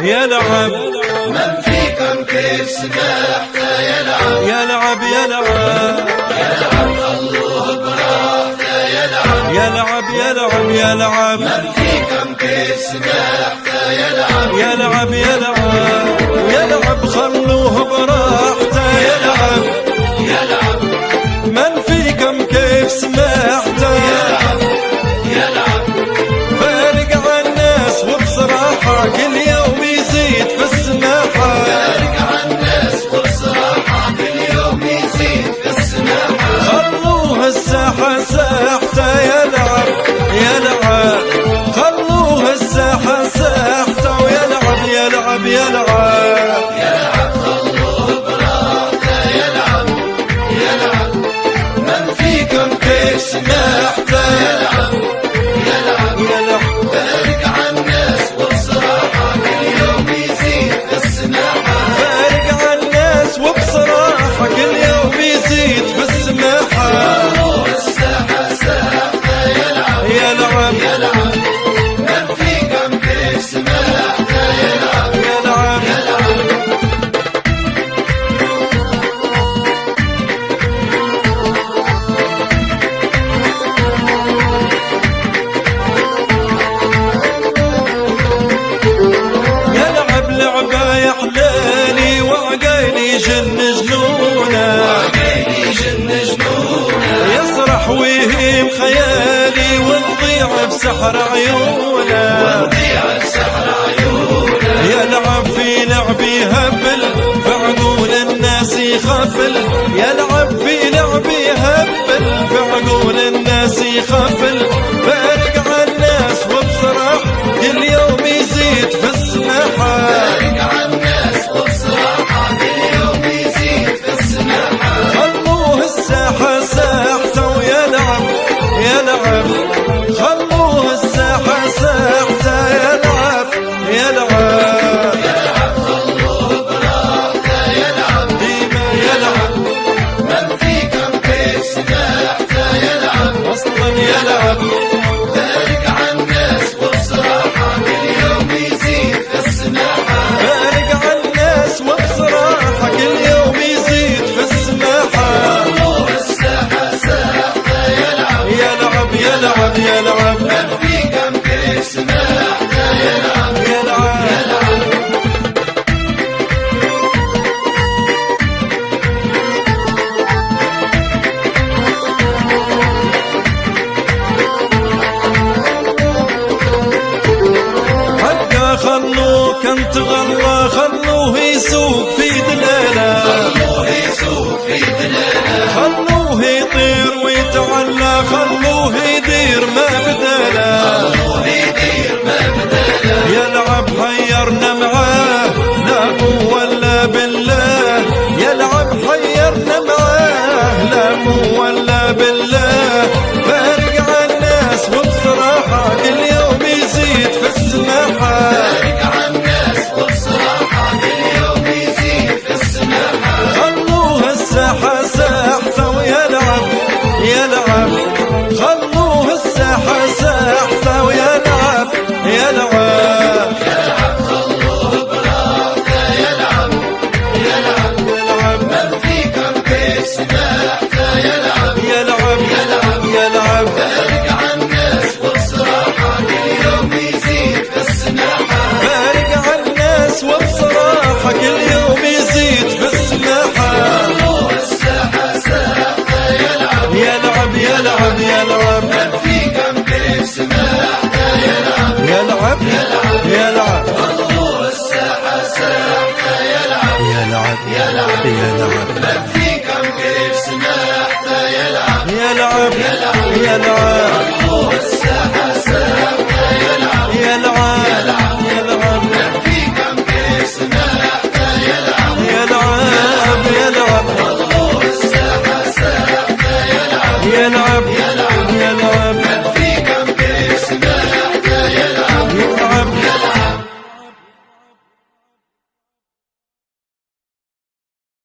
يلعب. من فيكم كيف سمحته يلعب يلعب يلعب يلعب خلوه براحته يلعب يلعب يلعب يلعب. من فيكم كيف سمحته يلعب يلعب يلعب يلعب خلوه براحته يلعب. يلعب من فيكم كيف سمحته يلعب يلعب فارق عن الناس وبصراحة كل يوم يزيد في السماحة. فارق عن الناس وبصراحة كل يوم يزيد في السماحة. خلوه الساحة ساحته يلعب يلعب. خلوه الساحة ساحته ويلعب يلعب يلعب. يلعب خلوه براحته يلعب يلعب. من فيكم كيف سمحته يلعب يلعب يلعب فارق عن الناس وبصراحة كل يوم يزيد في السماحة. فارق عن الناس وبصراحة كل يوم يزيد في السماحة. خلوه الساحة ساحته يلعب يلعب يلعب. من فيكم كيف سمحته يلعب يلعب يلعب. يلعب لعبة يا حلالي وعقيلي جن جنونه. وعقيلي جن جنونه يسرح ويهيم خيالي ونضيع بسحر عيونه. وضيع بسحر عيونه. يلعب في لعب يهبل فعقول الناس يخفل. يلعب في لعب يهبل فعقول الناس يخفل. فارق عن الناس وبصراحة كل يوم يزيد في السماحة. فارق عن الناس وبصراحة كل يوم يزيد في السماحة. خلوه الساحة ساحته ويلعب يلعب. خلوه الساحة ساحته يلعب يلعب. يلعب خلوه براحته يلعب ديما يلعب من فيكم كيف سمحته يلعب أصلا يلعب. فارق عن الناس وبصراحة كل يوم يزيد في السماحة. فارق عن الناس وبصراحة كل يوم يزيد في السماحة. خلوه الساحة ساحته يلعب يلعب يلعب يلعب من فيكم كيف سمحته يلعب يلعب يلعب. حقا خلوه كان تغلى خلوه يسوق في دلاله. خلوه يسوق في دلاله. خلوه يطير ويتعلى خلوه يدير ما بداله. خلوه يدير ما بداله. يلعب حيرنا معاه لا قوة الا بالله. يلعب حيرنا معاه لا قوة الا بالله. فارق عن الناس وبصراحة كل يوم يزيد في السماحة. فارق عن الناس وبصراحة كل يوم يزيد في السماحة. خلوه الساحة ساحته ويلعب يلعب. خلوه الساحة ساحته ويلعب يلعب يلعب خلوه براحته يلعب يلعب. يلعب من فيكم كيف سمحته يلعب يلعب يلعب. يلعب. فارق عن الناس وبصراحة كل يوم يزيد في السماحة. فارق عن الناس وبصراحة كل يوم يزيد في السماحة. خلوه الساحة ساحته يلعب يلعب يلعب يلعب من فيكم كيف سمحته يلعب يلعب يلعب. خلوه الساحة ساحته يلعب يلعب يلعب. يلعب من فيكم كيف سمحته يلعب يلعب يلعب. يلعب.